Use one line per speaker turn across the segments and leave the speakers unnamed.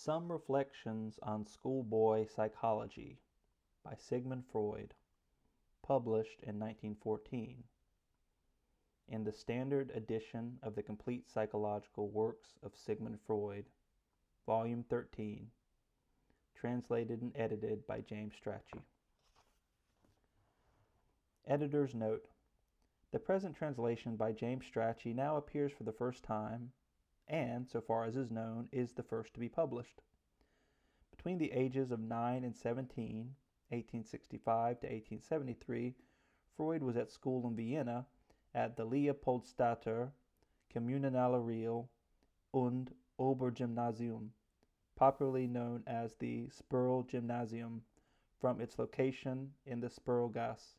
Some Reflections on Schoolboy Psychology by Sigmund Freud, published in 1914, in the standard edition of the Complete Psychological Works of Sigmund Freud, Volume 13, translated and edited by James Strachey. Editor's Note: the present translation by James Strachey now appears for the first time, and, so far as is known, is the first to be published. Between the ages of 9 and 17, 1865 to 1873, Freud was at school in Vienna at the Leopoldstatter Kommunalreal und Obergymnasium, popularly known as the Sperl Gymnasium, from its location in the Sperlgasse.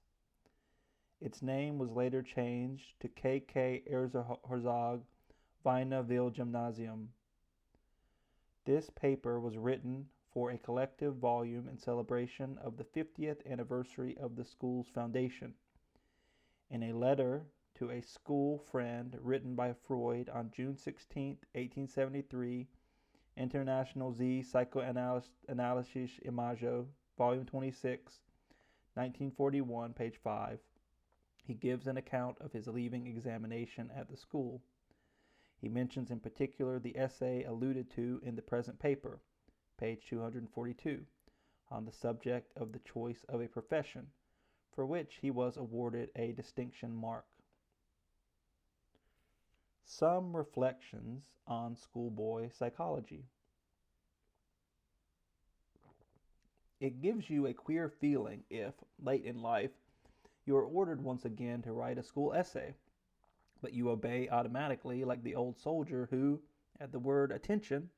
Its name was later changed to K.K. Erzherzog Wiener Gymnasium. This paper was written for a collective volume in celebration of the 50th anniversary of the school's foundation. In a letter to a school friend written by Freud on June 16, 1873, International Z Psychoanalytische Imago, Volume 26, 1941, page 5, he gives an account of his leaving examination at the school. He mentions in particular the essay alluded to in the present paper, page 242, on the subject of the choice of a profession, for which he was awarded a distinction mark. Some Reflections on Schoolboy Psychology. It gives you a queer feeling if, late in life, you are ordered once again to write a school essay, but you obey automatically like the old soldier who, at the word attention,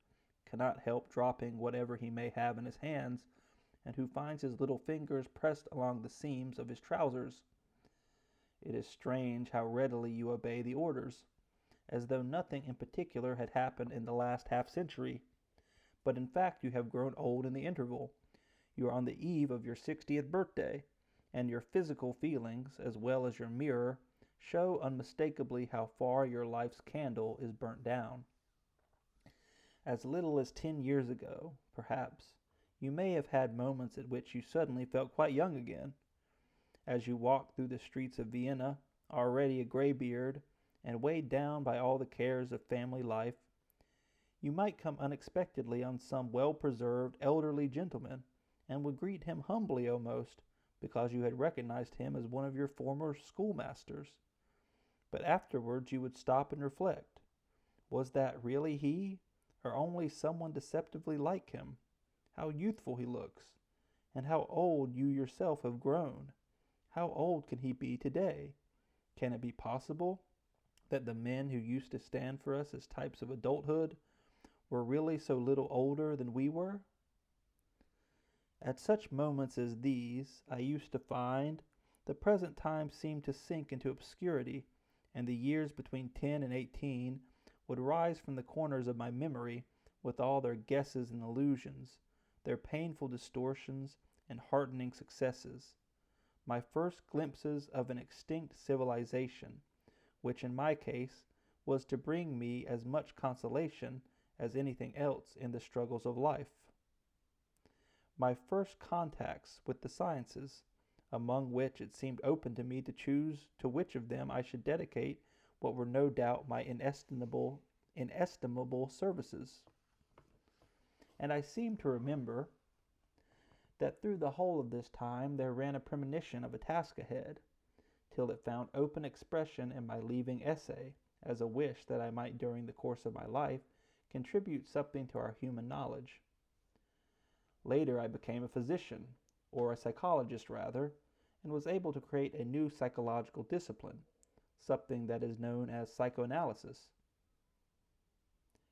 cannot help dropping whatever he may have in his hands, and who finds his little fingers pressed along the seams of his trousers. It is strange how readily you obey the orders, as though nothing in particular had happened in the last half-century. But in fact you have grown old in the interval. You are on the eve of your 60th birthday, and your physical feelings, as well as your mirror, show unmistakably how far your life's candle is burnt down. As little as 10 years ago, perhaps, you may have had moments at which you suddenly felt quite young again. As you walked through the streets of Vienna, already a graybeard, and weighed down by all the cares of family life, you might come unexpectedly on some well-preserved elderly gentleman, and would greet him humbly almost, because you had recognized him as one of your former schoolmasters. But afterwards you would stop and reflect. Was that really he, or only someone deceptively like him? How youthful he looks, and how old you yourself have grown. How old can he be today? Can it be possible that the men who used to stand for us as types of adulthood were really so little older than we were? At such moments as these, I used to find the present time seemed to sink into obscurity, and the years between 10 and 18 would rise from the corners of my memory with all their guesses and illusions, their painful distortions and heartening successes. My first glimpses of an extinct civilization, which in my case was to bring me as much consolation as anything else in the struggles of life. My first contacts with the sciences, among which it seemed open to me to choose to which of them I should dedicate what were no doubt my inestimable services. And I seem to remember that through the whole of this time there ran a premonition of a task ahead, till it found open expression in my leaving essay, as a wish that I might during the course of my life contribute something to our human knowledge. Later I became a physician, or a psychologist rather, and was able to create a new psychological discipline, something that is known as psychoanalysis,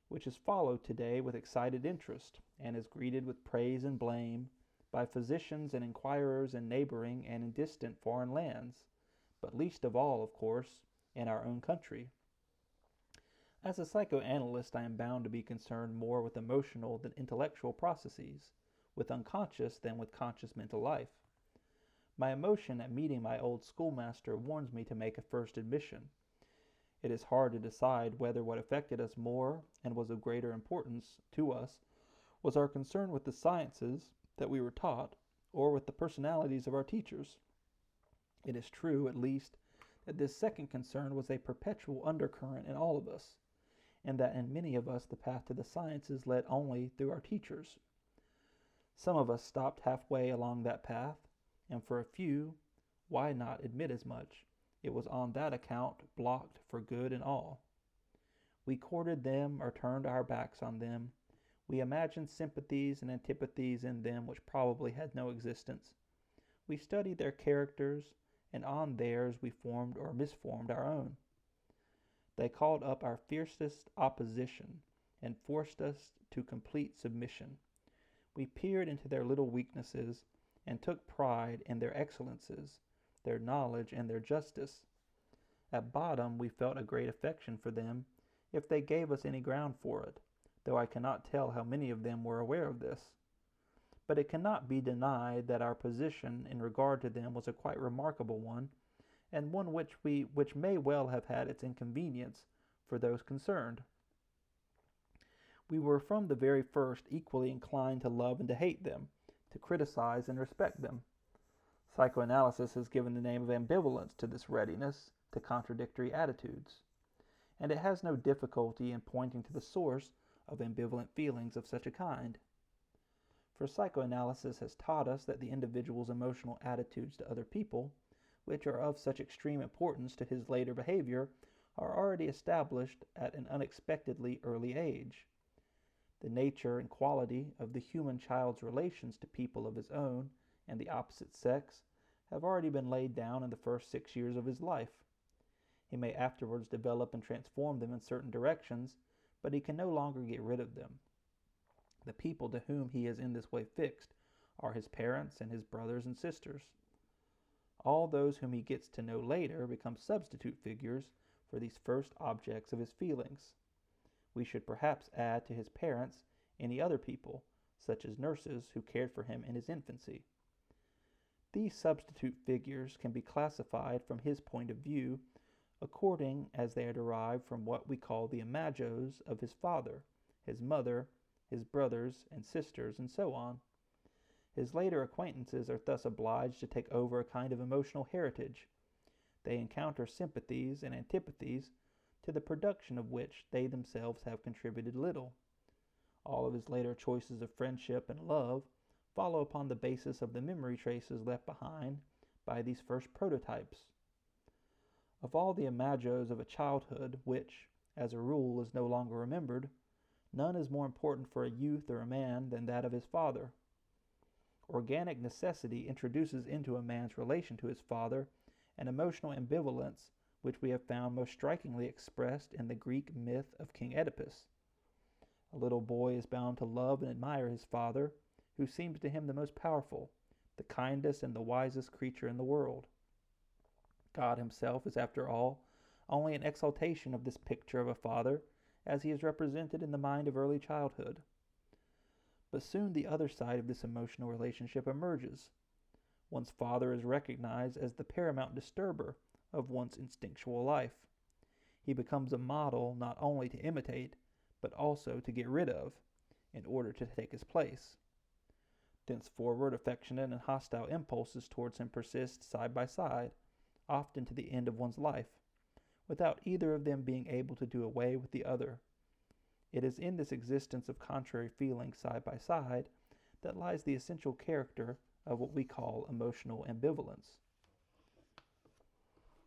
which is followed today with excited interest, and is greeted with praise and blame by physicians and inquirers in neighboring and in distant foreign lands, but least of all, of course, in our own country. As a psychoanalyst, I am bound to be concerned more with emotional than intellectual processes, with unconscious than with conscious mental life. My emotion at meeting my old schoolmaster warns me to make a first admission. It is hard to decide whether what affected us more and was of greater importance to us Was our concern with the sciences that we were taught, or with the personalities of our teachers? It is true, at least, that this second concern was a perpetual undercurrent in all of us, and that in many of us the path to the sciences led only through our teachers. Some of us stopped halfway along that path, and for a few, why not admit as much, it was on that account blocked for good and all. We courted them or turned our backs on them. We imagined sympathies and antipathies in them which probably had no existence. We studied their characters, and on theirs we formed or misformed our own. They called up our fiercest opposition and forced us to complete submission. We peered into their little weaknesses and took pride in their excellences, their knowledge, and their justice. At bottom, we felt a great affection for them, if they gave us any ground for it, though I cannot tell how many of them were aware of this. But it cannot be denied that our position in regard to them was a quite remarkable one, and one which may well have had its inconvenience for those concerned. We were from the very first equally inclined to love and to hate them, to criticize and respect them. Psychoanalysis has given the name of ambivalence to this readiness to contradictory attitudes, and it has no difficulty in pointing to the source of ambivalent feelings of such a kind. For psychoanalysis has taught us that the individual's emotional attitudes to other people, which are of such extreme importance to his later behavior, are already established at an unexpectedly early age. The nature and quality of the human child's relations to people of his own and the opposite sex have already been laid down in the first 6 years of his life. He may afterwards develop and transform them in certain directions, but he can no longer get rid of them. The people to whom he is in this way fixed are his parents and his brothers and sisters. All those whom he gets to know later become substitute figures for these first objects of his feelings. We should perhaps add to his parents any other people, such as nurses who cared for him in his infancy. These substitute figures can be classified from his point of view according as they are derived from what we call the imagos of his father, his mother, his brothers and sisters, and so on. His later acquaintances are thus obliged to take over a kind of emotional heritage. They encounter sympathies and antipathies to the production of which they themselves have contributed little. All of his later choices of friendship and love follow upon the basis of the memory traces left behind by these first prototypes. Of all the imagos of a childhood which, as a rule, is no longer remembered, none is more important for a youth or a man than that of his father. Organic necessity introduces into a man's relation to his father an emotional ambivalence which we have found most strikingly expressed in the Greek myth of King Oedipus. A little boy is bound to love and admire his father, who seems to him the most powerful, the kindest and the wisest creature in the world. God himself is, after all, only an exaltation of this picture of a father as he is represented in the mind of early childhood. But soon the other side of this emotional relationship emerges. One's father is recognized as the paramount disturber of one's instinctual life. He becomes a model not only to imitate, but also to get rid of, in order to take his place. Thenceforward, affectionate and hostile impulses towards him persist side by side, often to the end of one's life, without either of them being able to do away with the other. It is in this existence of contrary feelings side by side that lies the essential character of what we call emotional ambivalence.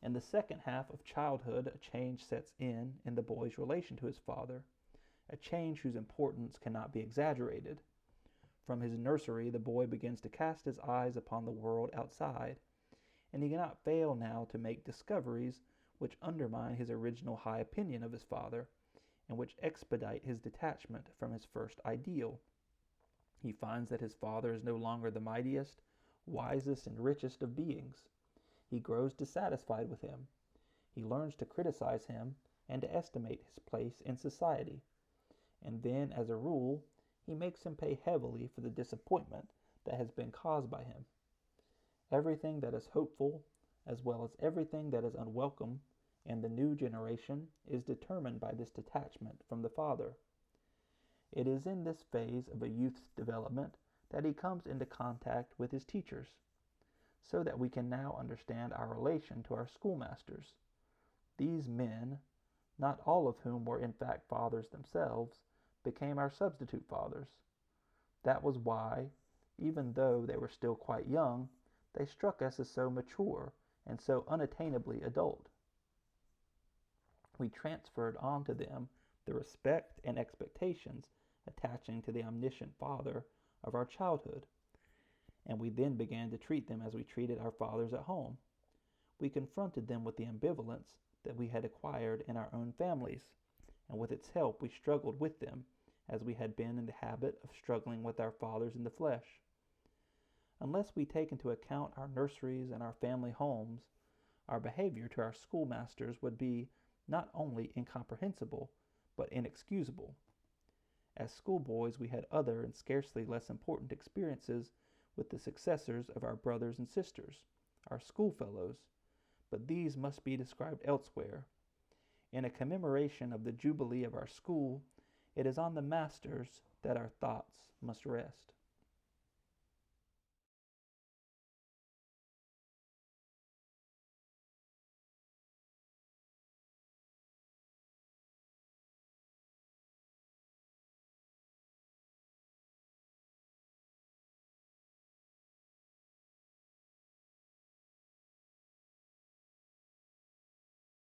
In the second half of childhood, a change sets in the boy's relation to his father, a change whose importance cannot be exaggerated. From his nursery, the boy begins to cast his eyes upon the world outside, and he cannot fail now to make discoveries which undermine his original high opinion of his father, and which expedite his detachment from his first ideal. He finds that his father is no longer the mightiest, wisest, and richest of beings. He grows dissatisfied with him. He learns to criticize him and to estimate his place in society. And then, as a rule, he makes him pay heavily for the disappointment that has been caused by him. Everything that is hopeful, as well as everything that is unwelcome, in the new generation is determined by this detachment from the father. It is in this phase of a youth's development that he comes into contact with his teachers, so that we can now understand our relation to our schoolmasters. These men, not all of whom were in fact fathers themselves, became our substitute fathers. That was why, even though they were still quite young, they struck us as so mature and so unattainably adult. We transferred onto them the respect and expectations attaching to the omniscient Father of our childhood, and we then began to treat them as we treated our fathers at home. We confronted them with the ambivalence that we had acquired in our own families, and with its help we struggled with them as we had been in the habit of struggling with our fathers in the flesh. Unless we take into account our nurseries and our family homes, our behavior to our schoolmasters would be not only incomprehensible, but inexcusable. As schoolboys, we had other and scarcely less important experiences with the successors of our brothers and sisters, our schoolfellows, but these must be described elsewhere. In a commemoration of the jubilee of our school, it is on the masters that our thoughts must rest.